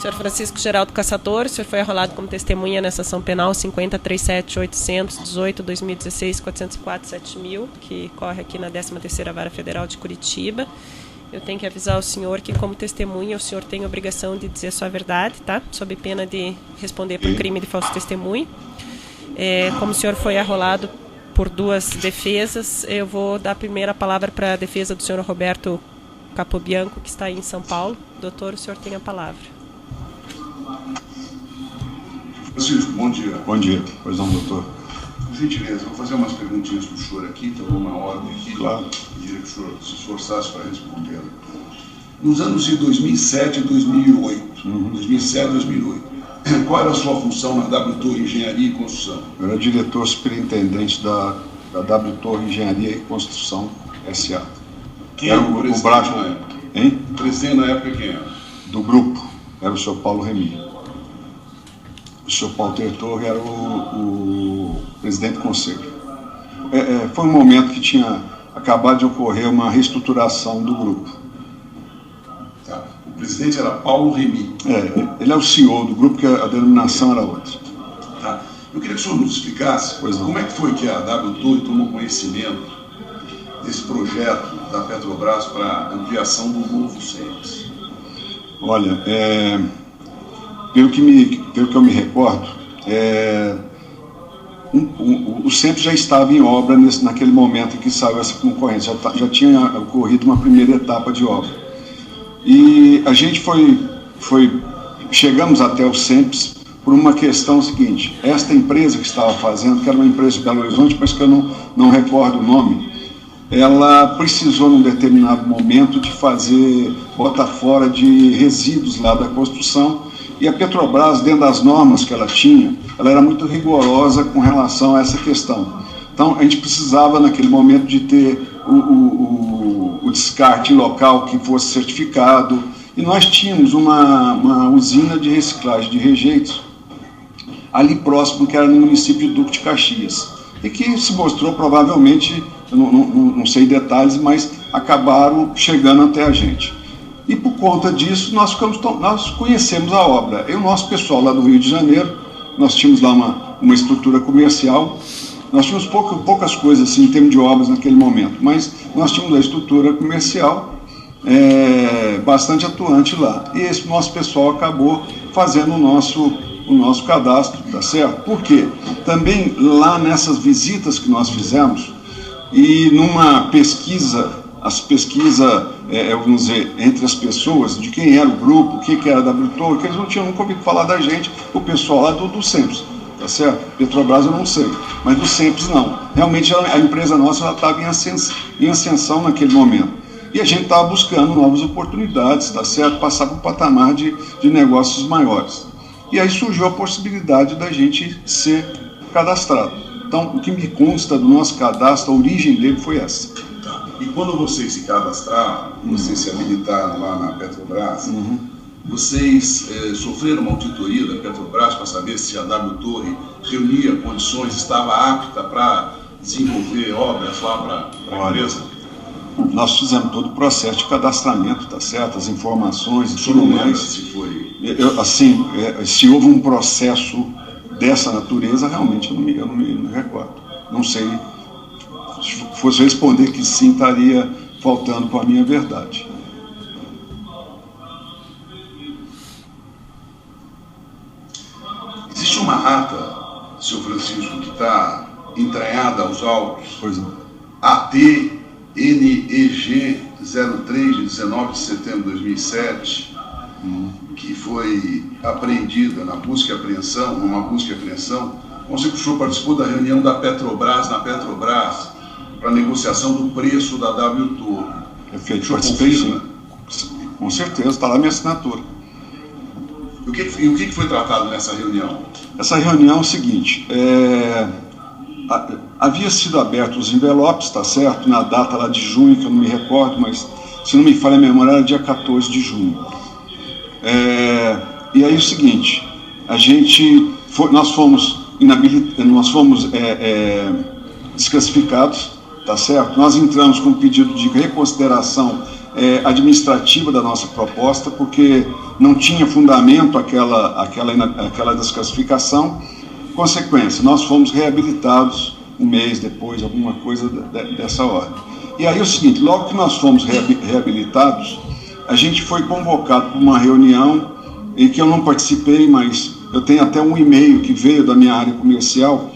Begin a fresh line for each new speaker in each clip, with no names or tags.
Senhor Francisco Geraldo Caçador, o senhor foi arrolado como testemunha nessa ação penal 50.37818/2016-404/7000, que corre aqui na 13ª Vara Federal de Curitiba. Eu tenho que avisar o senhor que, como testemunha, o senhor tem a obrigação de dizer sua verdade, tá? Sob pena de responder por crime de falso testemunho. Como o senhor foi arrolado por duas defesas, eu vou dar a primeira palavra para a defesa do senhor Roberto Capobianco, que está aí em São Paulo. Doutor, o senhor tem a palavra.
Francisco, bom dia.
Bom dia. Pois não, doutor.
Por gentileza, vou fazer umas perguntinhas para o senhor aqui, então uma ordem aqui.
Claro.
Queria que o senhor se esforçasse para responder. Nos anos de 2007 e 2008, 2007 e 2008, qual era a sua função na W Torre Engenharia e Construção?
Eu era diretor superintendente da W Torre Engenharia e Construção S.A.
Quem era o presidente na época?
Hein?
O presidente na época quem era?
Do grupo, era o senhor Paulo Remy. O senhor Paulo Tertor era o presidente do conselho. Foi um momento que tinha acabado de ocorrer uma reestruturação do grupo.
Tá. O presidente era Paulo Remy.
Ele é o CEO do grupo, que a denominação era outra.
Tá. Eu queria que o senhor nos explicasse como é que foi que a W Torre tomou conhecimento desse projeto da Petrobras para a ampliação do novo SEMPS.
Olha, pelo que eu me recordo, o SEMPS já estava em obra naquele momento em que saiu essa concorrência, já tinha ocorrido uma primeira etapa de obra. E a gente chegamos até o SEMPS por uma questão seguinte: esta empresa que estava fazendo, que era uma empresa de Belo Horizonte, mas que eu não recordo o nome, ela precisou, num determinado momento, de botar fora de resíduos lá da construção, e a Petrobras, dentro das normas que ela tinha, ela era muito rigorosa com relação a essa questão. Então, a gente precisava, naquele momento, de ter o descarte local que fosse certificado, e nós tínhamos uma usina de reciclagem de rejeitos ali próximo, que era no município de Duque de Caxias, e que se mostrou provavelmente, eu não sei detalhes, mas acabaram chegando até a gente. E por conta disso nós conhecemos a obra. E o nosso pessoal lá do Rio de Janeiro, nós tínhamos lá uma estrutura comercial, nós tínhamos poucas coisas assim, em termos de obras naquele momento, mas nós tínhamos a estrutura comercial bastante atuante lá. E esse nosso pessoal acabou fazendo o nosso cadastro, tá certo? Por quê? Também lá nessas visitas que nós fizemos, e numa pesquisa, vamos dizer, entre as pessoas, de quem era o grupo, o que era a W Torre, que eles não tinham nunca ouvido falar da gente, o pessoal lá do SEMPS, tá certo? Petrobras eu não sei, mas do SEMPS não. Realmente a empresa nossa estava em ascensão naquele momento. E a gente estava buscando novas oportunidades, tá certo? Passar para um patamar de negócios maiores. E aí surgiu a possibilidade da gente ser cadastrado. Então, o que me consta do nosso cadastro, a origem dele foi essa.
Tá. E quando vocês se cadastraram, vocês se habilitaram lá na Petrobras, vocês sofreram uma auditoria da Petrobras para saber se a W Torre reunia condições, estava apta para desenvolver obras lá para a empresa?
Nós fizemos todo o processo de cadastramento, tá certo? As informações e tudo mais.
Se foi...
se houve um processo dessa natureza, realmente eu não me recordo. Não sei. Se fosse responder que sim, estaria faltando com a minha verdade.
Existe uma ata, senhor Francisco, que está entranhada aos autos.
Pois não.
ATNEG 03, de 19 de setembro de 2007, que foi apreendida numa busca e apreensão. Não sei que o senhor participou da reunião da Petrobras, na Petrobras, para a negociação do preço da W Torre.
Perfeito, participei sim. Com certeza, está lá minha assinatura.
E o que foi tratado nessa reunião?
Essa reunião é o seguinte, havia sido abertos os envelopes, tá certo? Na data lá de junho, que eu não me recordo, mas se não me falha a memória, era dia 14 de junho. E aí o seguinte, nós fomos desclassificados, tá certo? Nós entramos com um pedido de reconsideração administrativa da nossa proposta, porque não tinha fundamento aquela desclassificação. Consequência, nós fomos reabilitados um mês depois, alguma coisa dessa ordem. E aí é o seguinte, logo que nós fomos reabilitados, a gente foi convocado para uma reunião em que eu não participei, mas eu tenho até um e-mail que veio da minha área comercial,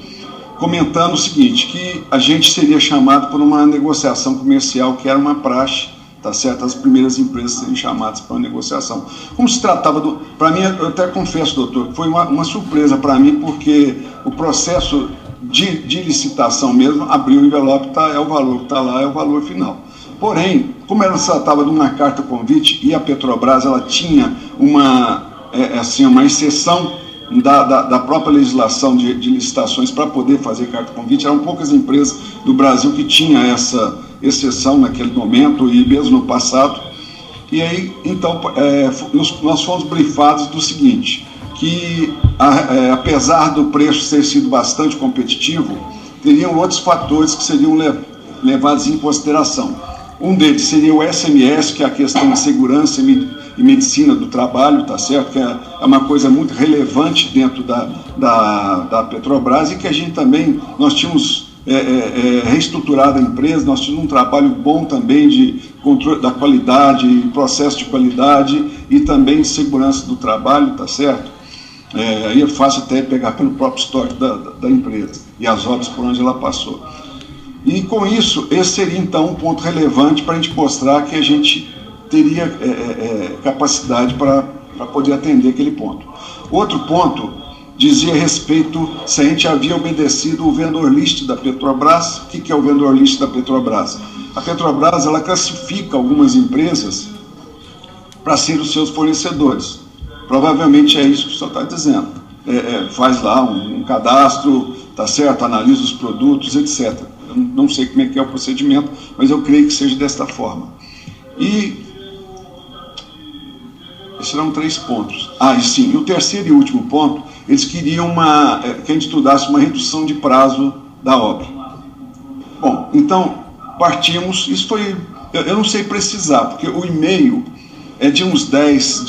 comentando o seguinte, que a gente seria chamado por uma negociação comercial, que era uma praxe, tá certo? As primeiras empresas serem chamadas para uma negociação. Como se tratava para mim, eu até confesso, doutor, que foi uma surpresa para mim, porque o processo de licitação mesmo, abriu o envelope, é o valor que está lá, é o valor final. Porém, como ela se tratava de uma carta convite e a Petrobras ela tinha uma exceção da própria legislação de licitações para poder fazer carta convite, eram poucas empresas do Brasil que tinham essa exceção naquele momento e mesmo no passado. E aí, então, nós fomos brifados do seguinte, que apesar do preço ter sido bastante competitivo, teriam outros fatores que seriam levados em consideração. Um deles seria o SMS, que é a questão de segurança e medicina do trabalho, tá certo? Que é uma coisa muito relevante dentro da Petrobras, e que a gente também, nós tínhamos reestruturado a empresa, nós tínhamos um trabalho bom também de controle da qualidade, processo de qualidade e também de segurança do trabalho, tá certo? Aí é fácil até pegar pelo próprio estoque da empresa e as obras por onde ela passou. E com isso, esse seria então um ponto relevante para a gente mostrar que a gente teria capacidade para poder atender aquele ponto. Outro ponto dizia respeito se a gente havia obedecido o vendor list da Petrobras. O que é o vendor list da Petrobras? A Petrobras ela classifica algumas empresas para serem os seus fornecedores. Provavelmente é isso que o senhor está dizendo. Faz lá um cadastro, tá certo? Analisa os produtos, etc. Eu não sei como é que é o procedimento, mas eu creio que seja desta forma. E esses serão 3 pontos. E sim, o terceiro e último ponto, eles queriam que a gente estudasse uma redução de prazo da obra. Bom, então, partimos, isso foi, eu não sei precisar, porque o e-mail é de uns 10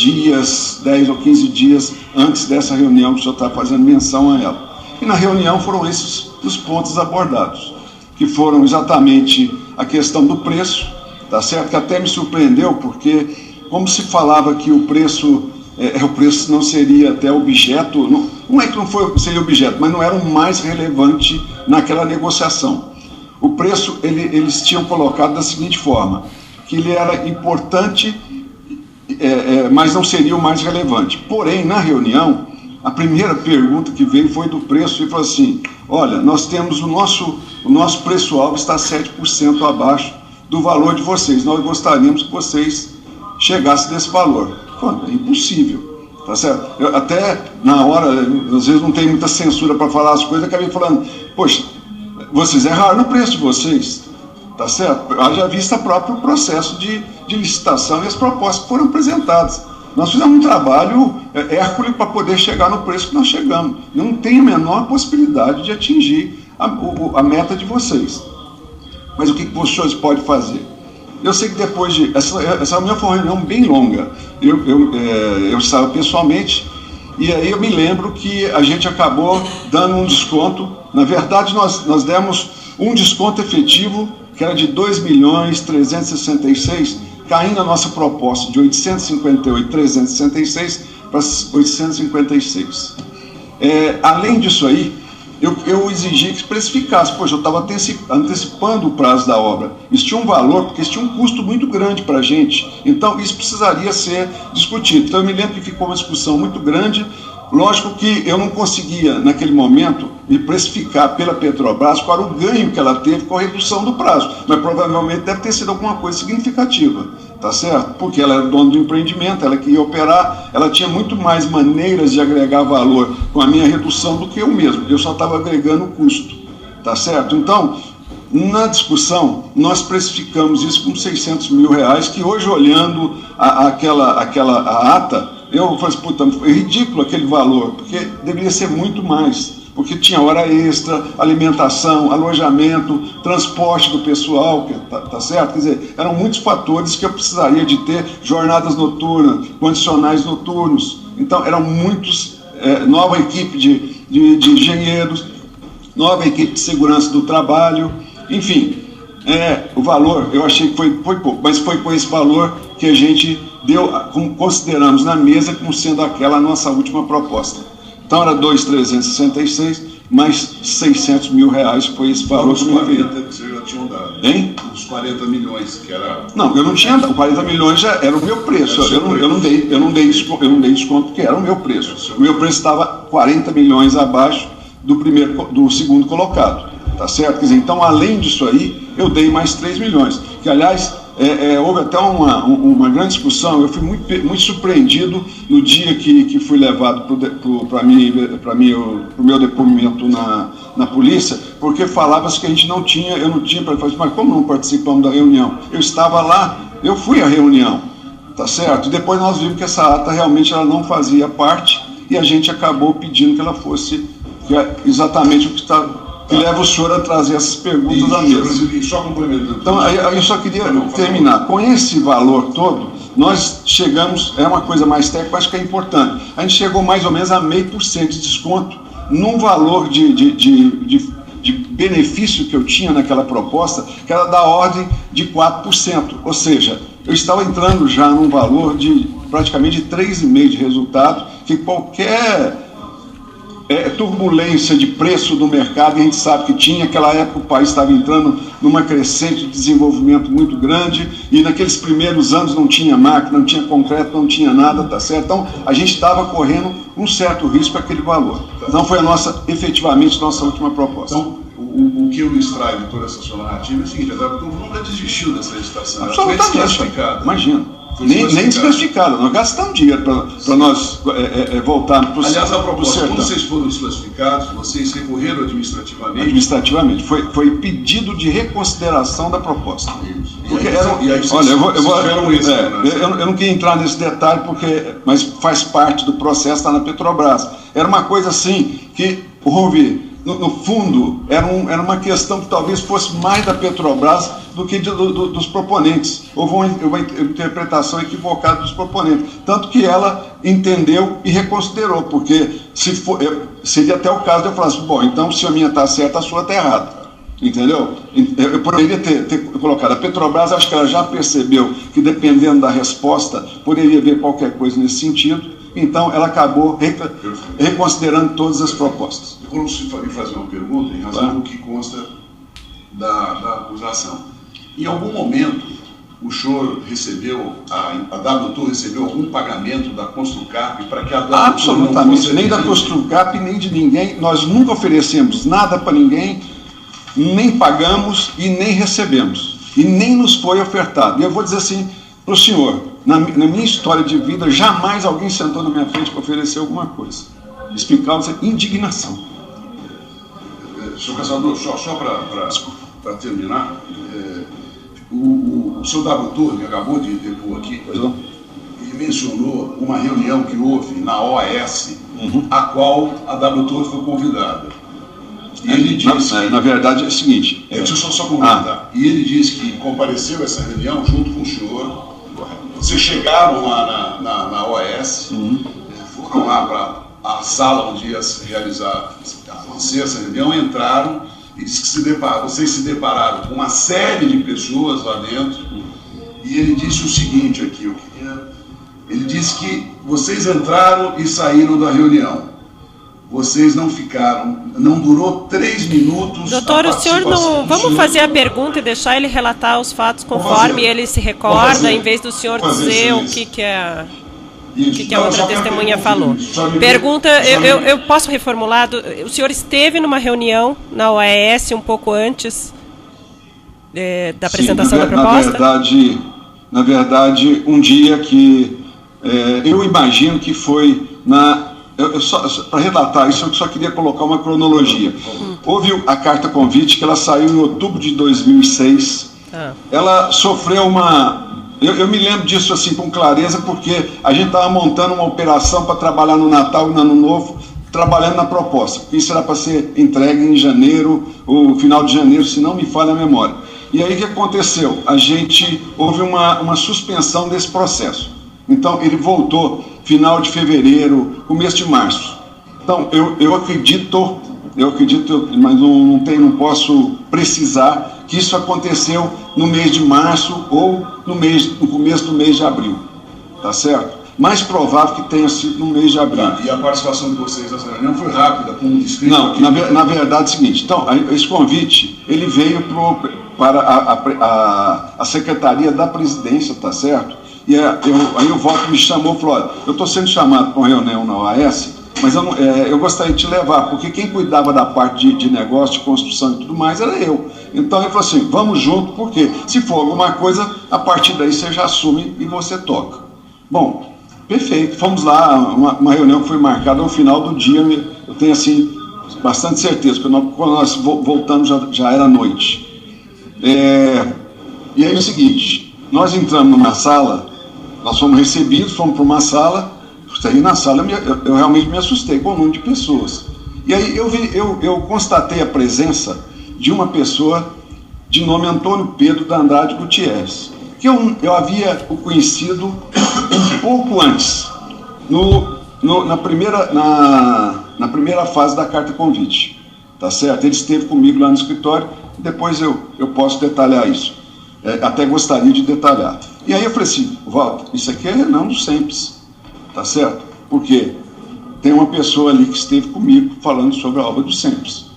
ou 15 dias antes dessa reunião que o senhor está fazendo menção a ela. E na reunião foram esses os pontos abordados, que foram exatamente a questão do preço, tá certo? Que até me surpreendeu, porque como se falava que o preço não seria até objeto, não é que não seria objeto, mas não era o mais relevante naquela negociação. O preço, eles tinham colocado da seguinte forma, que ele era importante, mas não seria o mais relevante. Porém, na reunião, a primeira pergunta que veio foi do preço, e falou assim, olha, nós temos o nosso preço-alvo está 7% abaixo do valor de vocês, nós gostaríamos que vocês chegassem desse valor. É impossível, tá certo? Eu, até na hora, às vezes não tem muita censura para falar as coisas, acabei falando, poxa, vocês erraram no preço de vocês, tá certo? Haja vista próprio processo de licitação e as propostas que foram apresentadas. Nós fizemos um trabalho hércules para poder chegar no preço que nós chegamos. Não tem a menor possibilidade de atingir a meta de vocês. Mas o que os senhores podem fazer? Eu sei que depois de... Essa reunião foi uma reunião bem longa. Eu estava pessoalmente, e aí eu me lembro que a gente acabou dando um desconto. Na verdade, nós demos um desconto efetivo, que era de 2.366.000, caindo a nossa proposta de 858.366 para 856. Além disso aí, eu exigi que especificasse, poxa, eu estava antecipando o prazo da obra. Isso tinha um valor, porque isso tinha um custo muito grande para a gente. Então, isso precisaria ser discutido. Então, eu me lembro que ficou uma discussão muito grande. Lógico que eu não conseguia, naquele momento, me precificar pela Petrobras qual era o ganho que ela teve com a redução do prazo. Mas provavelmente deve ter sido alguma coisa significativa, tá certo? Porque ela era dona do empreendimento, ela queria operar, ela tinha muito mais maneiras de agregar valor com a minha redução do que eu mesmo. Eu só estava agregando o custo, tá certo? Então, na discussão, nós precificamos isso com R$600 mil, que hoje, olhando a ata, eu falei assim, puta, é ridículo aquele valor, porque deveria ser muito mais, porque tinha hora extra, alimentação, alojamento, transporte do pessoal, tá certo? Quer dizer, eram muitos fatores que eu precisaria de ter, jornadas noturnas, condicionais noturnos. Então, eram muitos, nova equipe de engenheiros, nova equipe de segurança do trabalho, enfim, o valor, eu achei que foi pouco, mas foi com esse valor que a gente consideramos na mesa como sendo aquela nossa última proposta. Então era 2.366, mais 600 mil reais foi esse valor.
Os 40 que vocês já tinham dado.
Hein?
Os 40 milhões que era...
Não, eu não tinha dado. 40 milhões já era o meu preço. Eu não dei desconto porque era o meu preço. O meu preço estava 40 milhões abaixo do segundo colocado. Tá certo? Quer dizer, então, além disso aí, eu dei mais 3 milhões. Que, aliás, houve até uma grande discussão. Eu fui muito surpreendido no dia que fui levado para o meu depoimento na polícia, porque falava-se que eu não tinha para fazer. Mas como não participamos da reunião? Eu estava lá, eu fui à reunião, tá certo? E depois nós vimos que essa ata realmente ela não fazia parte e a gente acabou pedindo que ela fosse, que é exatamente o que está... que leva o senhor a trazer essas perguntas à mesa.
Só complementando.
Então, aí eu só queria terminar. Com esse valor todo, nós chegamos, é uma coisa mais técnica, acho que é importante. A gente chegou mais ou menos a 0,5% de desconto num valor de benefício que eu tinha naquela proposta, que era da ordem de 4%. Ou seja, eu estava entrando já num valor de praticamente 3,5% de resultado, que qualquer... turbulência de preço do mercado, a gente sabe que tinha, naquela época o país estava entrando numa crescente de desenvolvimento muito grande, e naqueles primeiros anos não tinha máquina, não tinha concreto, não tinha nada, tá certo? Então, a gente estava correndo um certo risco para aquele valor. Não foi efetivamente, nossa última proposta.
Então, o que eu extraio de toda essa sua narrativa é o seguinte: a WTO nunca desistiu dessa licitação.
Absolutamente, imagina. Nem desclassificada. Nós gastamos dinheiro para nós voltarmos para o sertão.
Aliás, a proposta, quando vocês foram desclassificados, vocês recorreram administrativamente?
Administrativamente. Foi pedido de reconsideração da proposta.
Isso.
Porque eu não queria entrar nesse detalhe, mas faz parte do processo, está na Petrobras. Era uma coisa assim que houve... No fundo, era uma questão que talvez fosse mais da Petrobras do que dos proponentes. Houve uma interpretação equivocada dos proponentes. Tanto que ela entendeu e reconsiderou, porque seria até o caso de eu falar assim, bom, então se a minha está certa, a sua está errada. Entendeu? Eu poderia ter colocado. A Petrobras, acho que ela já percebeu que, dependendo da resposta, poderia haver qualquer coisa nesse sentido. Então, ela acabou reconsiderando todas as propostas.
Eu vou lhe fazer uma pergunta em razão do que consta da acusação. Em algum momento, o senhor recebeu, a WTO recebeu algum pagamento da Construcap para que a WTO...
Absolutamente, nem da Construcap, nem de ninguém. Nós nunca oferecemos nada para ninguém, nem pagamos e nem recebemos. E nem nos foi ofertado. E eu vou dizer assim para o senhor... Na minha história de vida, jamais alguém sentou na minha frente para oferecer alguma coisa. Explicava-se indignação.
Senhor Caçador, só para terminar, o senhor WTO, que acabou de depor aqui, ele mencionou uma reunião que houve na OAS, a qual a WTO foi convidada. E ele disse
na verdade é o seguinte...
Deixa eu só comentar. E ele disse que compareceu a essa reunião junto com o senhor. Vocês chegaram lá na OAS, foram lá para a sala onde ia acontecer essa reunião, entraram e disse que vocês se depararam com uma série de pessoas lá dentro, e ele disse o seguinte aqui, ele disse que vocês entraram e saíram da reunião. Vocês não ficaram, não durou 3 minutos.
Doutor, o senhor não... Vamos fazer a pergunta e deixar ele relatar os fatos conforme ele se recorda, em vez do senhor dizer o que a outra testemunha falou. Pergunta, eu posso reformular? O senhor esteve numa reunião na OAS um pouco antes da apresentação da proposta?
Na verdade, um dia que eu imagino que foi para relatar isso, eu só queria colocar uma cronologia. Houve a carta convite, que ela saiu em outubro de 2006. Ela sofreu eu me lembro disso assim com clareza, porque a gente estava montando uma operação para trabalhar no Natal e no Ano Novo, trabalhando na proposta. Isso era para ser entregue em janeiro, ou final de janeiro, se não me falha a memória. E aí o que aconteceu? Houve uma suspensão desse processo. Então ele voltou final de fevereiro, começo de março. Então eu acredito, mas não posso precisar que isso aconteceu no mês de março ou no começo do mês de abril. Tá certo? Mais provável que tenha sido no mês de abril.
E a participação de vocês nessa reunião foi rápida, como descrito?
Não, na verdade é o seguinte, então, esse convite, ele veio para a Secretaria da Presidência, tá certo? E aí o voto me chamou e falou, olha, eu estou sendo chamado para uma reunião na OAS, mas eu gostaria de te levar, porque quem cuidava da parte de negócio, de construção e tudo mais, era eu. Então ele falou assim, vamos junto, porque se for alguma coisa, a partir daí você já assume e você toca. Bom, perfeito, fomos lá, uma reunião que foi marcada ao final do dia, eu tenho assim, bastante certeza, porque quando nós voltamos já era noite. E aí é o seguinte, nós entramos numa sala, nós fomos recebidos, fomos para uma sala, saí na sala, eu realmente me assustei com o número de pessoas. E aí eu constatei a presença de uma pessoa de nome Antônio Pedro da Andrade Gutierrez, que eu havia o conhecido um pouco antes, na primeira fase da carta convite, tá certo? Ele esteve comigo lá no escritório, depois eu posso detalhar isso, até gostaria de detalhar. E aí eu falei assim, Walter, isso aqui é reunião do SEMPES, tá certo? Porque tem uma pessoa ali que esteve comigo falando sobre a obra do SEMPES.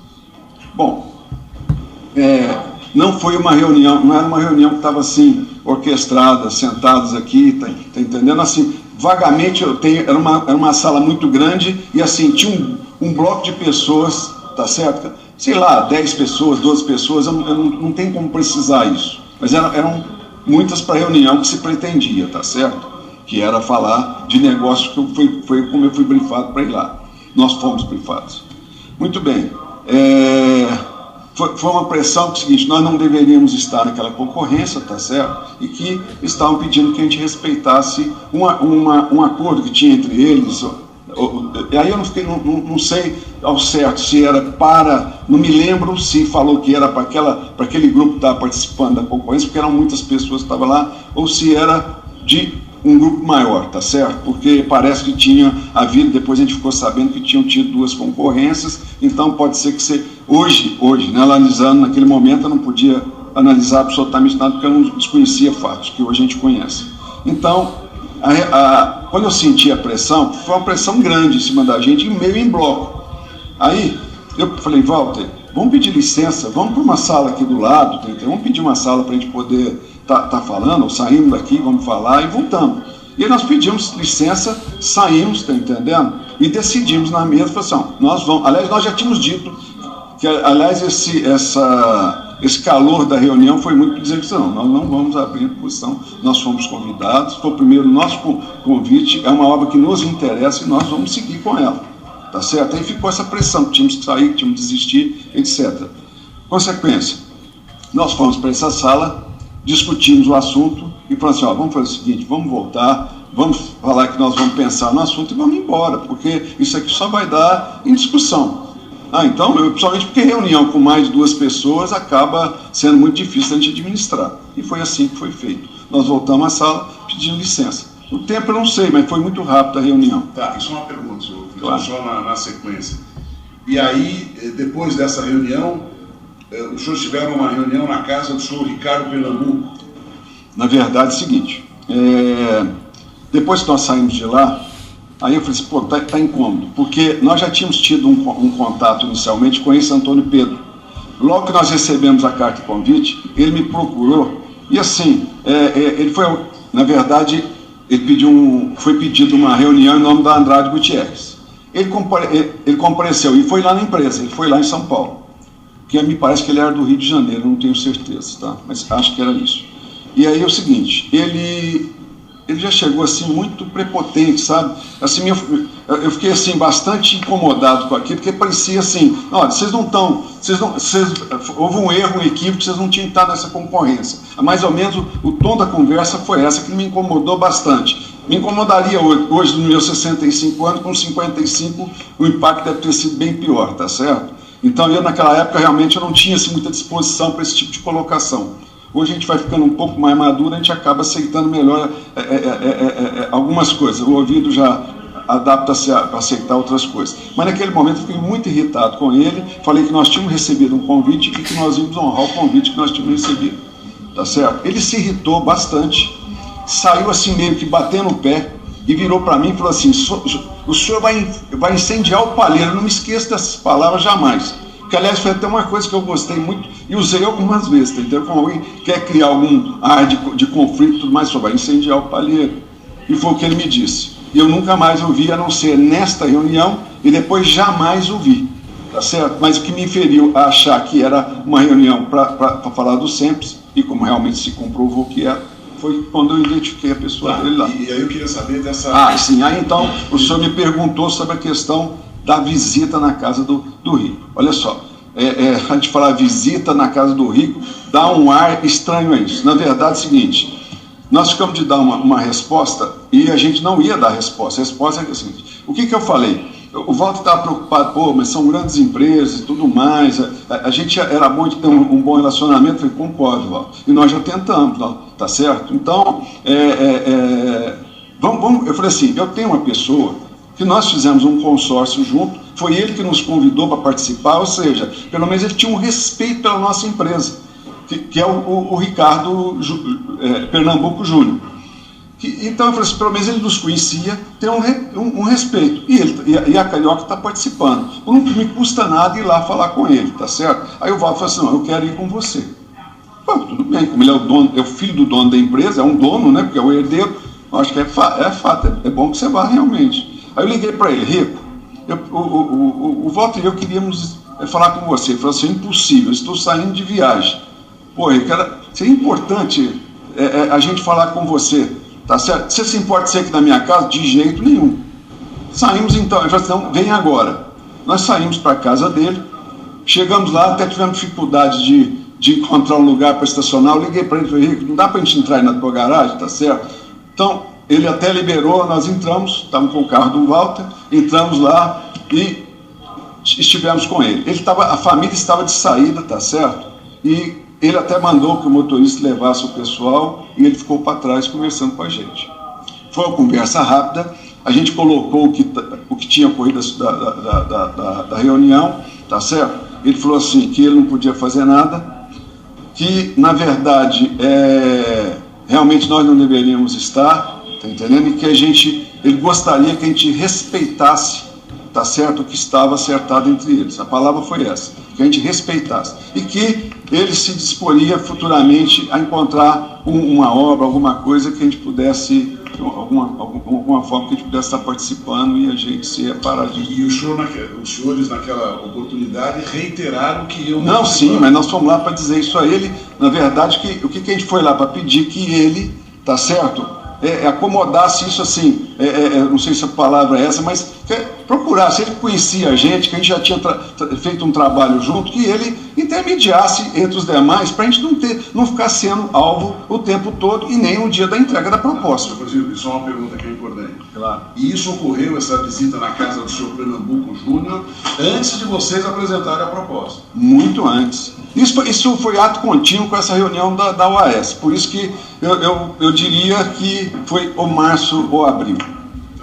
Bom, não foi uma reunião, não era uma reunião que estava assim, orquestrada, sentados aqui, tá entendendo? Assim, vagamente era uma sala muito grande e assim, tinha um bloco de pessoas, tá certo? Sei lá, 10 pessoas, 12 pessoas, eu não tenho como precisar isso. Mas eram muitas para a reunião que se pretendia, tá certo? Que era falar de negócio, que foi como eu fui brifado para ir lá. Nós fomos brifados. Muito bem. Foi uma pressão que é o seguinte, nós não deveríamos estar naquela concorrência, tá certo? E que estavam pedindo que a gente respeitasse um acordo que tinha entre eles. E aí eu não sei ao certo se era não me lembro se falou que era para aquele grupo que estava participando da concorrência, porque eram muitas pessoas que estavam lá, ou se era de um grupo maior, tá certo? Porque parece que tinha havido, depois a gente ficou sabendo que tinham tido 2 concorrências, então pode ser que você, hoje, né, analisando naquele momento, eu não podia analisar absolutamente nada, porque eu não desconhecia fatos, que hoje a gente conhece. Então, quando eu senti a pressão, foi uma pressão grande em cima da gente, meio em bloco. Aí, eu falei, Walter, vamos pedir licença, vamos para uma sala aqui do lado, vamos pedir uma sala para a gente poder tá falando, ou saímos daqui, vamos falar e voltamos. E aí nós pedimos licença, saímos, tá entendendo? E decidimos na mesa, falamos assim, nós vamos, aliás, nós já tínhamos dito que, aliás, esse calor da reunião foi muito dizer que não, nós não vamos abrir posição, nós fomos convidados, foi o primeiro nosso convite, é uma obra que nos interessa e nós vamos seguir com ela, tá certo? Aí ficou essa pressão, que tínhamos que sair, que tínhamos que desistir, etc. Consequência, nós fomos para essa sala, discutimos o assunto e falamos assim, vamos fazer o seguinte, vamos voltar, vamos falar que nós vamos pensar no assunto e vamos embora, porque isso aqui só vai dar em discussão. Então, principalmente porque reunião com mais de 2 pessoas acaba sendo muito difícil a gente administrar. E foi assim que foi feito. Nós voltamos à sala pedindo licença. O tempo eu não sei, mas foi muito rápido a reunião.
Tá, isso é uma pergunta, senhor,
claro.
Só na sequência. E aí, depois dessa reunião, os senhores tiveram uma reunião na casa do senhor Ricardo Pernambuco?
Na verdade é o seguinte, depois que nós saímos de lá, aí eu falei assim, pô, tá incômodo, porque nós já tínhamos tido um contato inicialmente com esse Antônio Pedro. Logo que nós recebemos a carta de convite, ele me procurou, e assim, ele foi, na verdade, foi pedido uma reunião em nome da Andrade Gutierrez. Ele compareceu e foi lá na empresa, ele foi lá em São Paulo. Que me parece que ele era do Rio de Janeiro, não tenho certeza, tá? Mas acho que era isso. E aí é o seguinte, ele já chegou assim muito prepotente, sabe? Assim, eu fiquei assim bastante incomodado com aquilo, porque parecia assim, olha, houve um erro, um equívoco, vocês não tinham que estar nessa concorrência. Mais ou menos o tom da conversa foi essa que me incomodou bastante. Me incomodaria hoje, nos meus 65 anos, com 55, o impacto deve ter sido bem pior, tá certo? Então, eu naquela época, realmente, eu não tinha assim, muita disposição para esse tipo de colocação. Hoje a gente vai ficando um pouco mais maduro, a gente acaba aceitando melhor algumas coisas. O ouvido já adapta-se a aceitar outras coisas. Mas naquele momento eu fiquei muito irritado com ele, falei que nós tínhamos recebido um convite e que nós íamos honrar o convite que nós tínhamos recebido. Tá certo? Ele se irritou bastante, saiu assim meio que batendo o pé e virou para mim e falou assim: o senhor vai incendiar o palheiro. Eu não me esqueço dessas palavras jamais. Que, aliás, foi até uma coisa que eu gostei muito e usei algumas vezes, tá entendendo? Como alguém quer criar algum ar de conflito e tudo mais, só vai incendiar o palheiro. E foi o que ele me disse. E eu nunca mais ouvi, a não ser nesta reunião, e depois jamais ouvi, tá certo? Mas o que me feriu a achar que era uma reunião para falar do SEMPES, e como realmente se comprovou que era, foi quando eu identifiquei a pessoa dele lá.
E aí eu queria saber dessa...
Sim, aí então o senhor me perguntou sobre a questão da visita na casa do rico. Olha só, a gente falar visita na casa do rico, dá um ar estranho a isso. Na verdade é o seguinte, nós ficamos de dar uma resposta e a gente não ia dar resposta. A resposta é a seguinte: o que eu falei? O Walter estava preocupado, mas são grandes empresas e tudo mais, a gente era bom de ter um bom relacionamento. Eu falei, concordo, Walter, e nós já tentamos, tá certo? Então, eu falei assim, eu tenho uma pessoa que nós fizemos um consórcio junto, foi ele que nos convidou para participar, ou seja, pelo menos ele tinha um respeito pela nossa empresa, que é o Ricardo Pernambuco Júnior. Então eu falei assim, pelo menos ele nos conhecia, tem um respeito, e a Carioca está participando, não me custa nada ir lá falar com ele, tá certo? Aí o Walter falou assim, não, eu quero ir com você. Pô, tudo bem, como ele é o dono, é o filho do dono da empresa, é um dono, né, porque é o herdeiro, eu acho que é fato, é bom que você vá realmente. Aí eu liguei para ele, Rico, o Walter e eu queríamos falar com você. Ele falou assim, impossível, estou saindo de viagem. Pô, Ricardo, seria importante a gente falar com você, tá certo? Você se importa de ser aqui na minha casa? De jeito nenhum. Saímos então, ele falou assim, não, vem agora. Nós saímos para a casa dele, chegamos lá, até tivemos dificuldade de encontrar um lugar para estacionar. Eu liguei para ele e falei, Rico, não dá para a gente entrar aí na tua garagem, tá certo? Então, ele até liberou, nós entramos, estávamos com o carro do Walter, entramos lá e estivemos com ele. A família estava de saída, tá certo? E ele até mandou que o motorista levasse o pessoal e ele ficou para trás conversando com a gente. Foi uma conversa rápida, a gente colocou o que tinha ocorrido da reunião, tá certo? Ele falou assim, que ele não podia fazer nada, que, na verdade, realmente nós não deveríamos estar, tá entendendo? E que ele gostaria que a gente respeitasse, tá certo, o que estava acertado entre eles. A palavra foi essa, que a gente respeitasse. E que ele se disporia futuramente a encontrar uma obra, alguma coisa que a gente pudesse, alguma forma que a gente pudesse estar participando e a gente se reparar disso.
E os senhores naquela oportunidade reiteraram que eu...
Não, sim, mas nós fomos lá para dizer isso a ele. Na verdade, o que a gente foi lá para pedir? Que ele, tá certo, acomodasse isso assim, não sei se a palavra é essa, mas procurar, se ele conhecia a gente, que a gente já tinha feito um trabalho junto, que ele intermediasse entre os demais, para a gente não ficar sendo alvo o tempo todo e nem no dia da entrega da proposta.
Isso é uma pergunta que é importante.
Claro.
E isso ocorreu, essa visita na casa do senhor Pernambuco Júnior, antes de vocês apresentarem a proposta?
Muito antes. Isso foi ato contínuo com essa reunião da OAS, por isso que eu diria que foi ou março ou abril,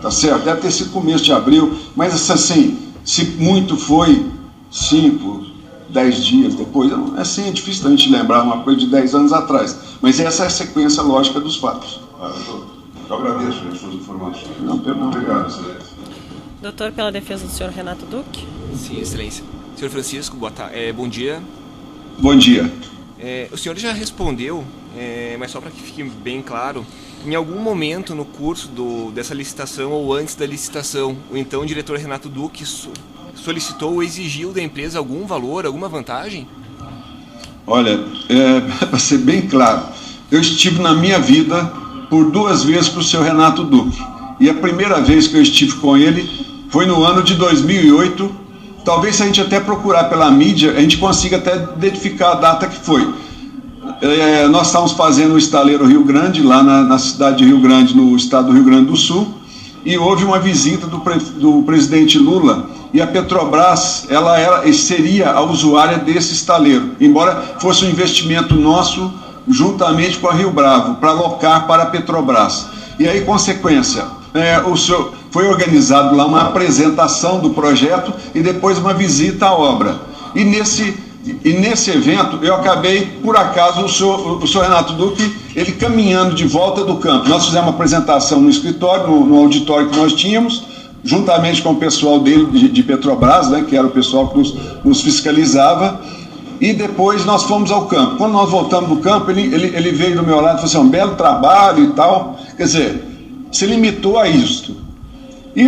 tá certo? Deve ter sido começo de abril, mas assim, se muito foi 5, 10 dias depois, assim, é difícil da gente lembrar uma coisa de 10 anos atrás, mas essa é a sequência lógica dos fatos.
Eu agradeço as suas informações.
Não, perdão.
Obrigado, excelência.
Doutor, pela defesa do senhor Renato Duque.
Sim, excelência. Senhor Francisco, boa tarde. Bom dia.
Bom dia.
O senhor já respondeu, mas só para que fique bem claro, em algum momento no curso dessa licitação ou antes da licitação, o então diretor Renato Duque solicitou ou exigiu da empresa algum valor, alguma vantagem?
Olha, para ser bem claro, eu estive na minha vida por 2 vezes com o senhor Renato Duque. E a primeira vez que eu estive com ele foi no ano de 2008. Talvez se a gente até procurar pela mídia, a gente consiga até identificar a data que foi. Nós estávamos fazendo o estaleiro Rio Grande, lá na cidade de Rio Grande, no estado do Rio Grande do Sul, e houve uma visita do presidente Lula, e a Petrobras seria a usuária desse estaleiro, embora fosse um investimento nosso, juntamente com a Rio Bravo, para alocar para a Petrobras. E aí, consequência, foi organizado lá uma apresentação do projeto e depois uma visita à obra. E nesse evento, eu acabei, por acaso, o senhor Renato Duque, ele caminhando de volta do campo. Nós fizemos uma apresentação no escritório, no auditório que nós tínhamos, juntamente com o pessoal dele de Petrobras, né, que era o pessoal que nos fiscalizava, e depois nós fomos ao campo. Quando nós voltamos do campo, ele veio do meu lado e falou assim, um belo trabalho e tal. Quer dizer, se limitou a isto. E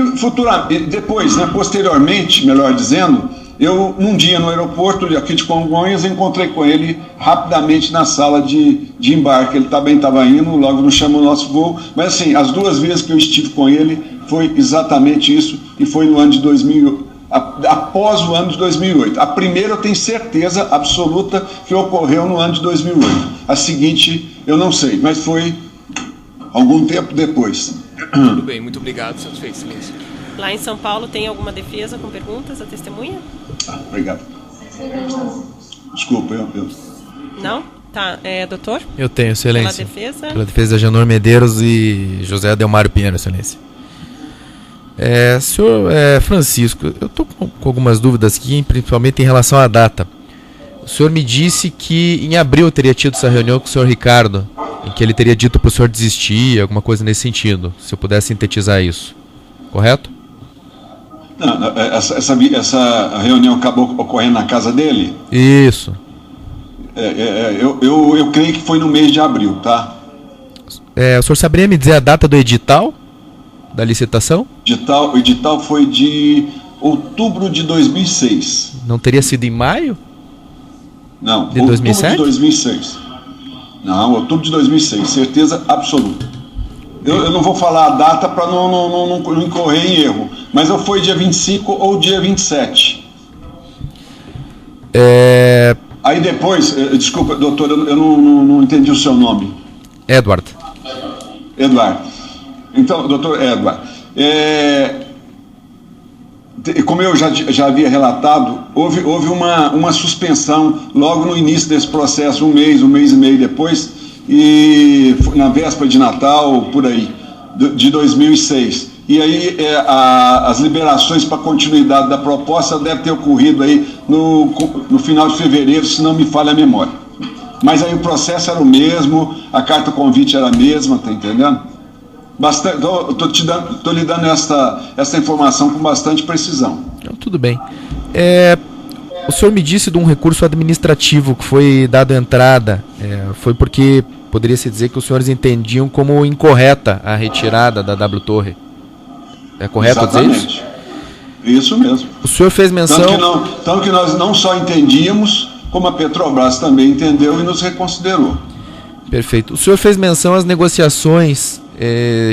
depois, né, posteriormente, melhor dizendo, eu, num dia no aeroporto aqui de Congonhas, encontrei com ele rapidamente na sala de embarque. Ele também estava indo, logo nos chamou o nosso voo. Mas assim, as duas vezes que eu estive com ele foi exatamente isso, e foi no ano de 2008, após o ano de 2008. A primeira eu tenho certeza absoluta que ocorreu no ano de 2008. A seguinte eu não sei, mas foi algum tempo depois.
Tudo bem, muito obrigado, satisfeito, silêncio.
Lá em São Paulo tem alguma defesa com perguntas à testemunha?
Obrigado. Desculpa, eu...
Não? Tá, doutor?
Eu tenho, excelência.
Pela
defesa, Janor Medeiros e José Adelmário Pinheiro, excelência. Senhor Francisco, eu estou com algumas dúvidas aqui, principalmente em relação à data. O senhor me disse que em abril teria tido essa reunião com o senhor Ricardo, em que ele teria dito para o senhor desistir, alguma coisa nesse sentido, se eu pudesse sintetizar isso. Correto?
Não, essa reunião acabou ocorrendo na casa dele?
Isso.
Eu creio que foi no mês de abril, tá?
O senhor saberia me dizer a data do edital? Da licitação?
O edital foi de outubro de 2006.
Não teria sido em maio?
Não,
de 2007?
Outubro de 2006. Não, outubro de 2006, certeza absoluta. Eu não vou falar a data para não incorrer em erro, mas foi dia 25 ou dia 27. Aí depois, desculpa, doutor, eu não entendi o seu nome.
Edward.
Então, doutor Edward, como eu já havia relatado, houve uma suspensão logo no início desse processo, um mês e meio depois, e na véspera de Natal, por aí, de 2006. E aí as liberações para continuidade da proposta devem ter ocorrido aí no final de fevereiro, se não me falha a memória. Mas aí o processo era o mesmo, a carta convite era a mesma, tá entendendo? Estou lhe dando essa informação com bastante precisão.
Não, tudo bem. O senhor me disse de um recurso administrativo que foi dado entrada. Foi porque poderia-se dizer que os senhores entendiam como incorreta a retirada da W Torre. É correto dizer isso?
Isso mesmo.
O senhor fez menção...
Tanto que nós não só entendíamos, como a Petrobras também entendeu e nos reconsiderou.
Perfeito. O senhor fez menção às negociações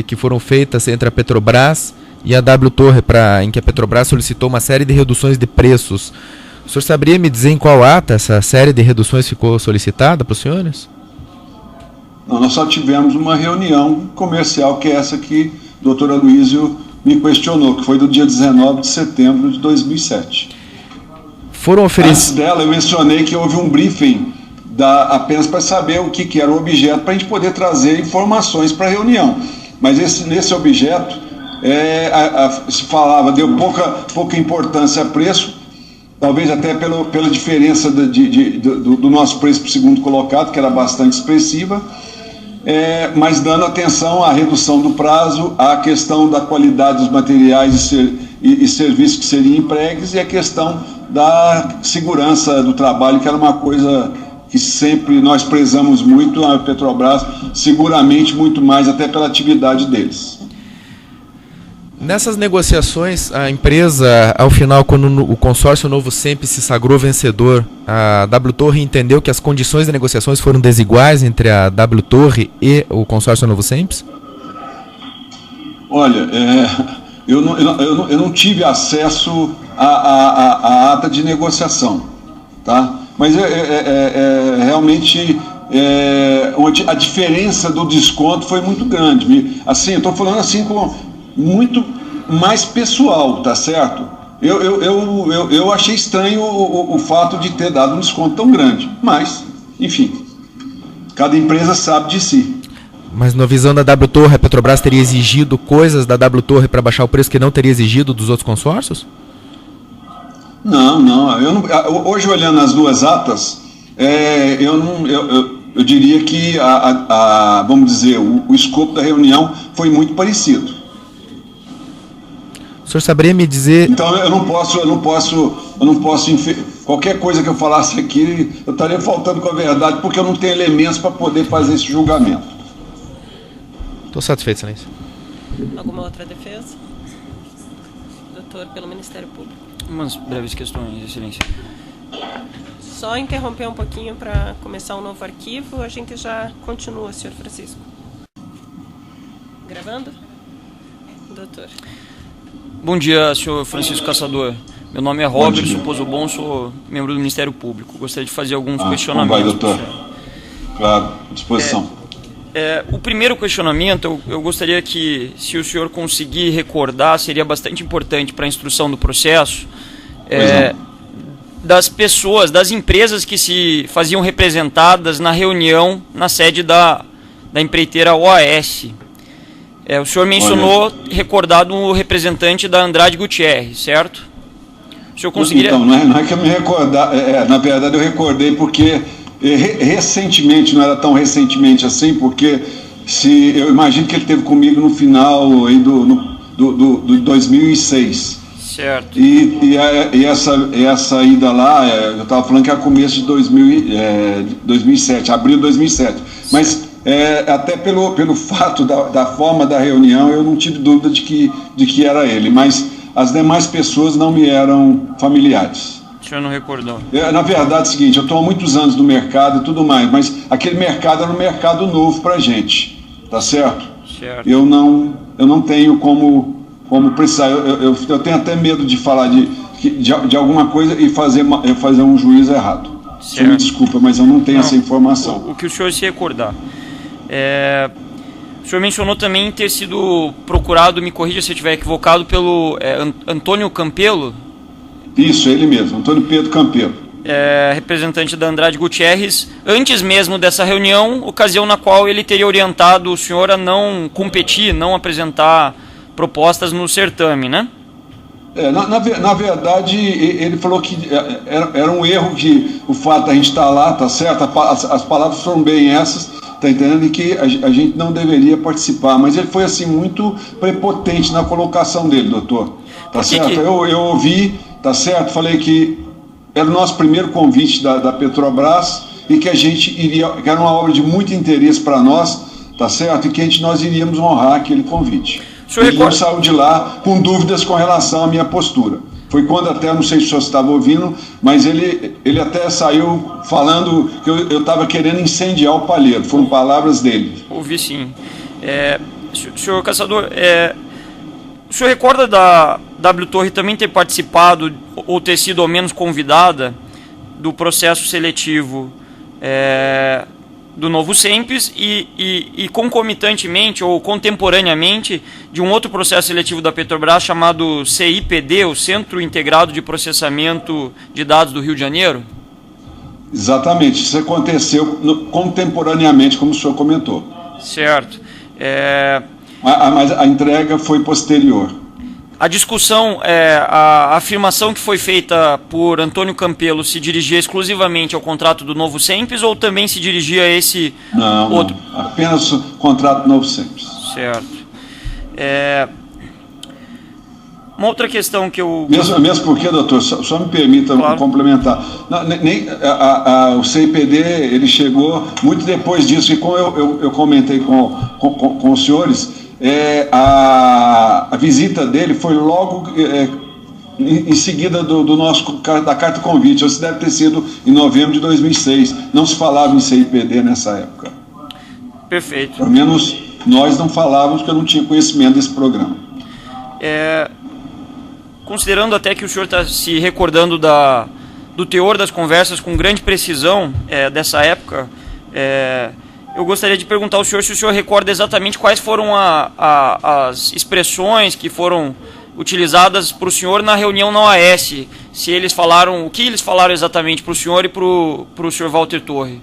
que foram feitas entre a Petrobras e a W Torre, em que a Petrobras solicitou uma série de reduções de preços. O senhor saberia me dizer em qual ata essa série de reduções ficou solicitada para os senhores?
Não, nós só tivemos uma reunião comercial, que é essa que o doutor Aloysio me questionou, que foi do dia 19 de setembro de 2007. Antes dela, eu mencionei que houve um briefing apenas para saber o que era o objeto, para a gente poder trazer informações para a reunião. Mas nesse objeto, se falava, deu pouca importância a preço, talvez até pela diferença do nosso preço para o segundo colocado, que era bastante expressiva, mas dando atenção à redução do prazo, à questão da qualidade dos materiais e serviços que seriam empregues, e a questão da segurança do trabalho, que era uma coisa que sempre nós prezamos muito, a Petrobras, seguramente muito mais até pela atividade deles.
Nessas negociações, a empresa, ao final, quando o consórcio Novo Sempre se sagrou vencedor, a W Torre entendeu que as condições de negociações foram desiguais entre a W Torre e o consórcio Novo Sempre?
Olha, eu não tive acesso à ata de negociação, tá? Mas realmente onde a diferença do desconto foi muito grande. Assim, eu estou falando assim com muito mais pessoal, tá certo? Eu achei estranho o fato de ter dado um desconto tão grande, mas, enfim, cada empresa sabe de si.
Mas na visão da W Torre, a Petrobras teria exigido coisas da W Torre para baixar o preço que não teria exigido dos outros consórcios?
Não. Hoje, olhando as duas atas, eu diria que, vamos dizer, o escopo da reunião foi muito parecido.
O senhor saberia me dizer...
Então eu não posso qualquer coisa que eu falasse aqui, eu estaria faltando com a verdade, porque eu não tenho elementos para poder fazer esse julgamento.
Estou satisfeito, excelência.
Alguma outra defesa? Doutor, pelo Ministério Público.
Umas breves questões, excelência.
Só interromper um pouquinho para começar um novo arquivo, a gente já continua, senhor Francisco. Gravando? Doutor.
Bom dia, senhor Francisco Caçador. Meu nome é Roberto Pozobon, sou membro do Ministério Público. Gostaria de fazer alguns questionamentos.
Como vai, doutor? Claro, à disposição.
O primeiro questionamento, eu gostaria que, se o senhor conseguir recordar, seria bastante importante para a instrução do processo, das pessoas, das empresas que se faziam representadas na reunião na sede da empreiteira OAS. O senhor mencionou, recordado, o representante da Andrade Gutierrez, certo? O senhor conseguiria...
Então, não é que eu me recordar, na verdade eu recordei porque recentemente, não era tão recentemente assim, porque eu imagino que ele esteve comigo no final aí do 2006.
Certo.
E essa ida lá, eu estava falando que era começo de 2007, abril de 2007. Mas até pelo fato da forma da reunião, eu não tive dúvida de que era ele. Mas as demais pessoas não me eram familiares.
O senhor não recordou?
Na verdade é o seguinte, eu estou há muitos anos no mercado e tudo mais, mas aquele mercado era um mercado novo para a gente, tá certo?
Certo.
Eu não tenho como precisar, eu tenho até medo de falar de alguma coisa e fazer um juízo errado. Certo. Me desculpa, mas eu não tenho essa informação.
O que o senhor se recordar. O senhor mencionou também ter sido procurado, me corrija se eu estiver equivocado, pelo Antônio Campelo.
Isso, ele mesmo, Antônio Pedro Campelo.
Representante da Andrade Gutierrez, antes mesmo dessa reunião, ocasião na qual ele teria orientado o senhor a não competir, não apresentar propostas no certame, né?
Na verdade, ele falou que era um erro que o fato da gente estar lá, tá certo? As palavras foram bem essas, tá entendendo? E que a gente não deveria participar, mas ele foi assim muito prepotente na colocação dele, doutor. Tá certo? Eu ouvi, tá certo? Falei que era o nosso primeiro convite da Petrobras e que a gente que era uma obra de muito interesse para nós, tá certo? E que nós iríamos honrar aquele convite. Ele não saiu de lá com dúvidas com relação à minha postura. Foi quando até, não sei se o senhor estava ouvindo, mas ele até saiu falando que eu estava querendo incendiar o palheiro. Foram palavras dele.
Ouvi sim. Senhor Caçador, o senhor recorda da W Torre também ter participado ou ter sido ao menos convidada do processo seletivo do Novo Simples e concomitantemente ou contemporaneamente de um outro processo seletivo da Petrobras chamado CIPD, o Centro Integrado de Processamento de Dados do Rio de Janeiro?
Exatamente, isso aconteceu contemporaneamente, como o senhor comentou.
Certo.
Mas a entrega foi posterior.
A discussão, a afirmação que foi feita por Antônio Campelo se dirigia exclusivamente ao contrato do Novo Simples ou também se dirigia a esse outro?
Não, apenas o contrato do Novo Simples.
Certo. Uma outra questão que eu...
Mesmo porque, doutor, só me permita complementar. O CIPD, ele chegou muito depois disso, e como eu comentei com os senhores, a visita dele foi logo em seguida da carta convite. Isso deve ter sido em novembro de 2006. Não se falava em CIPD nessa época.
Perfeito.
Pelo menos nós não falávamos, porque eu não tinha conhecimento desse programa.
Considerando até que o senhor está se recordando do teor das conversas com grande precisão dessa época, Eu gostaria de perguntar ao senhor se o senhor recorda exatamente quais foram as expressões que foram utilizadas para o senhor na reunião na OAS, se eles falaram, o que eles falaram exatamente para o senhor e para o senhor Walter Torre.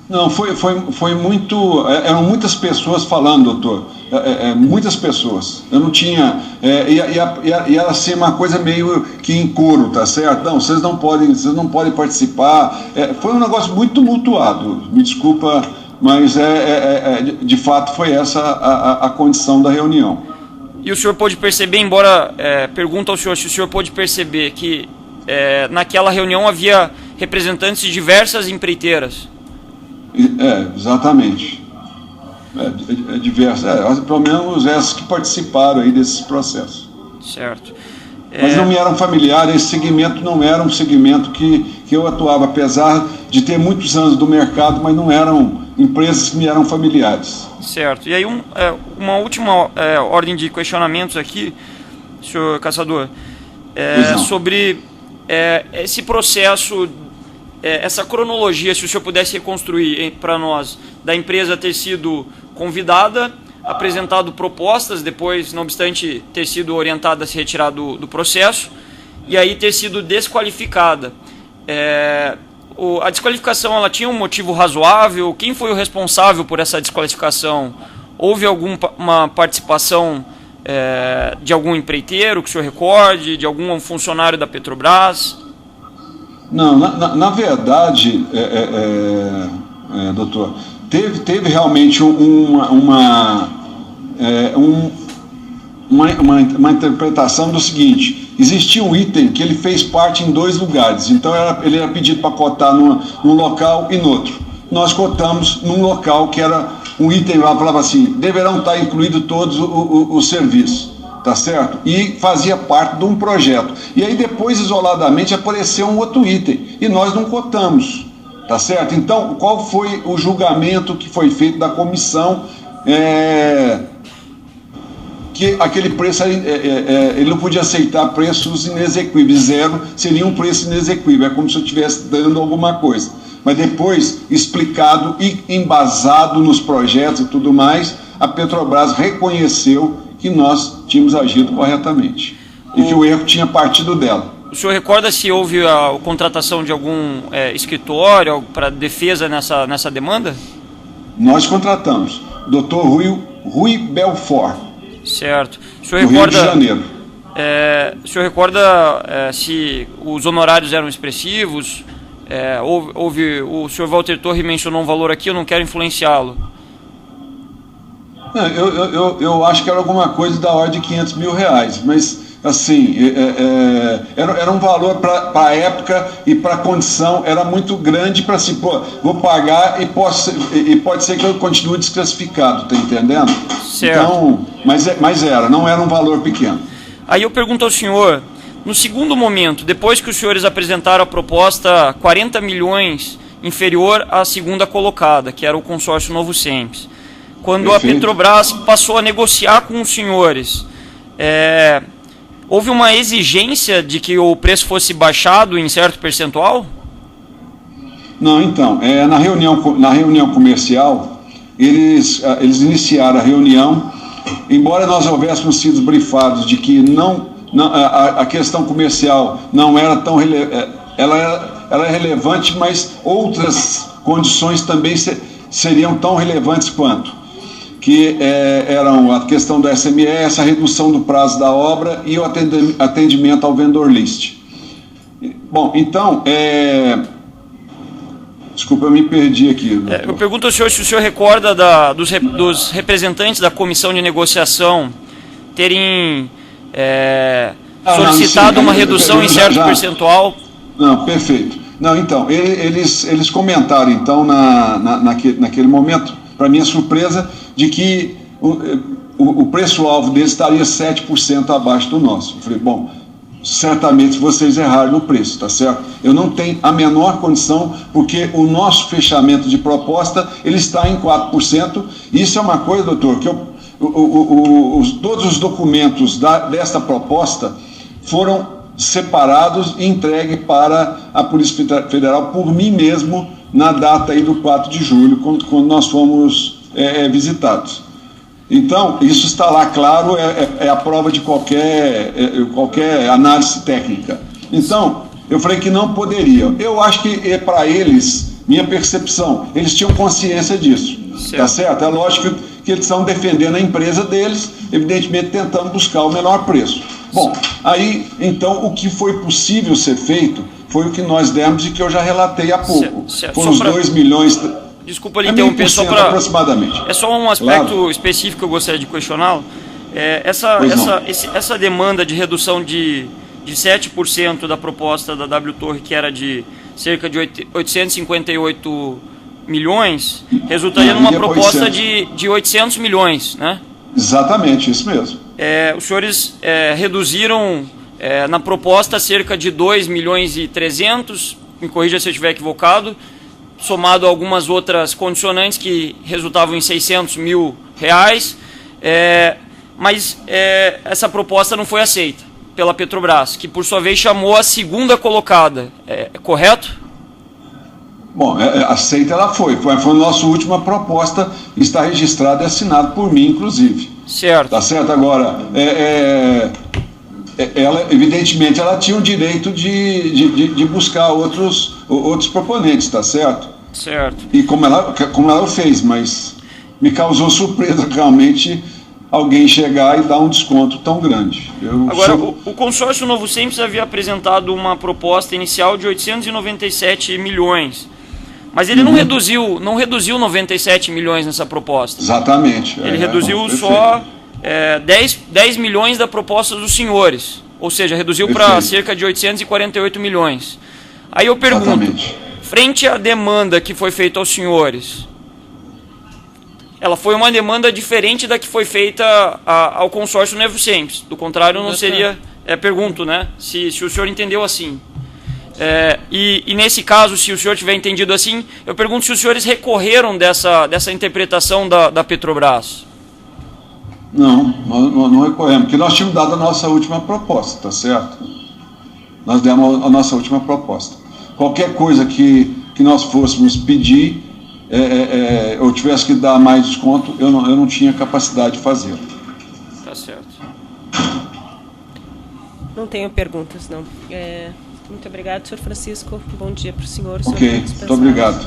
Não, foi muito... Eram muitas pessoas falando, doutor. Muitas pessoas. Eu não tinha... E era assim uma coisa meio que em coro, tá certo? Não, vocês não podem participar. Foi um negócio muito tumultuado. Me desculpa, mas de fato foi essa a condição da reunião.
E o senhor pôde perceber, embora... pergunta ao senhor se o senhor pôde perceber que naquela reunião havia representantes de diversas empreiteiras.
Exatamente. Diversas, pelo menos essas que participaram aí desses processos.
Certo.
Mas não me eram familiares, esse segmento não era um segmento que eu atuava, apesar de ter muitos anos do mercado, mas não eram empresas que me eram familiares.
Certo. E aí uma última ordem de questionamentos aqui, senhor Caçador, sobre esse processo... essa cronologia, se o senhor pudesse reconstruir para nós, da empresa ter sido convidada, apresentado propostas, depois, não obstante ter sido orientada a se retirar do processo, e aí ter sido desqualificada. A desqualificação, ela tinha um motivo razoável? Quem foi o responsável por essa desqualificação? Houve alguma participação de algum empreiteiro que o senhor recorde, de algum funcionário da Petrobras?
Não, na verdade, doutor, teve realmente uma interpretação do seguinte: existia um item que ele fez parte em 2 lugares, então ele era pedido para cotar num local e no outro. Nós cotamos num local que era um item lá, falava assim, deverão estar incluídos todos os serviços. Tá certo? E fazia parte de um projeto. E aí depois, isoladamente, apareceu um outro item. E nós não cotamos. Tá certo? Então, qual foi o julgamento que foi feito da comissão? Que aquele preço, ele não podia aceitar preços inexequíveis. 0 seria um preço inexequível. É como se eu estivesse dando alguma coisa. Mas depois, explicado e embasado nos projetos e tudo mais, a Petrobras reconheceu que nós tínhamos agido corretamente e que o erro tinha partido dela.
O senhor recorda se houve a contratação de algum escritório para defesa nessa demanda?
Nós contratamos Dr. Rui Belfort. Certo.
O senhor recorda, Rio de Janeiro. O senhor recorda se os honorários eram expressivos? O senhor Walter Torre mencionou um valor aqui, eu não quero influenciá-lo.
Eu acho que era alguma coisa da ordem de R$500 mil, mas assim, era um valor para a época e para a condição, era muito grande para assim, vou pagar e pode ser que eu continue desclassificado, tá entendendo?
Certo.
Então, mas não era um valor pequeno.
Aí eu pergunto ao senhor, no segundo momento, depois que os senhores apresentaram a proposta 40 milhões inferior à segunda colocada, que era o consórcio Novo Cempes, quando Perfeito. A Petrobras passou a negociar com os senhores, houve uma exigência de que o preço fosse baixado em certo percentual?
Não, então, na reunião comercial, eles iniciaram a reunião, embora nós houvéssemos sido brifados de que a questão comercial não era tão ela era relevante, mas outras condições também seriam tão relevantes quanto, que eram a questão do SMS, a redução do prazo da obra e o atendimento ao vendor list. Bom, então, desculpa, eu me perdi aqui.
Eu pergunto ao senhor se o senhor recorda dos representantes da comissão de negociação terem solicitado uma redução em certo percentual.
Não, perfeito. Não, então, eles comentaram, então, naquele momento, para minha surpresa, de que o preço-alvo deles estaria 7% abaixo do nosso. Eu falei, bom, certamente vocês erraram no preço, tá certo? Eu não tenho a menor condição, porque o nosso fechamento de proposta, ele está em 4%. Isso é uma coisa, doutor, que todos os documentos desta proposta foram separados e entregues para a Polícia Federal por mim mesmo na data aí do 4 de julho, quando nós fomos visitados. Então, isso está lá, claro, é a prova de qualquer análise técnica. Então, eu falei que não poderia. Eu acho que para eles, minha percepção, eles tinham consciência disso. Certo. Tá certo? É lógico que eles estão defendendo a empresa deles, evidentemente tentando buscar o menor preço. Bom, aí, então, o que foi possível ser feito foi o que nós demos e que eu já relatei há pouco. Foram os 2 milhões...
Desculpa lhe interromper, só para...
aproximadamente.
É só um aspecto específico que eu gostaria de questioná-lo. Essa demanda de redução de 7% da proposta da W Torre, que era de cerca de 858 milhões, resultaria numa proposta de 800 milhões, né?
Exatamente, isso mesmo.
Os senhores reduziram na proposta cerca de 2 milhões e 300, me corrija se eu estiver equivocado, somado a algumas outras condicionantes que resultavam em 600 mil reais, mas essa proposta não foi aceita pela Petrobras, que por sua vez chamou a segunda colocada. É correto?
Bom, aceita ela foi a nossa última proposta, está registrada e assinada por mim, inclusive.
Certo.
Tá certo? Agora, ela, evidentemente, ela tinha o direito de buscar outros proponentes, tá certo?
Certo.
E como ela fez, mas me causou surpresa realmente alguém chegar e dar um desconto tão grande.
Agora, o consórcio Novo Simples havia apresentado uma proposta inicial de 897 milhões, mas ele não reduziu 97 milhões nessa proposta.
Exatamente.
Ele reduziu só 10 milhões da proposta dos senhores, ou seja, reduziu para cerca de 848 milhões. Aí eu pergunto, frente à demanda que foi feita aos senhores, ela foi uma demanda diferente da que foi feita ao consórcio Novo Simples. Do contrário, não seria... pergunto, né? Se o senhor entendeu assim. E nesse caso, se o senhor tiver entendido assim, eu pergunto se os senhores recorreram dessa interpretação da Petrobras.
Não recorremos, porque nós tínhamos dado a nossa última proposta, tá certo? Nós demos a nossa última proposta. Qualquer coisa que nós fôssemos pedir, ou tivesse que dar mais desconto, eu não tinha capacidade de fazer.
Tá certo.
Não tenho perguntas, não. Muito obrigado, senhor Francisco. Bom dia para o senhor.
Ok, muito obrigado.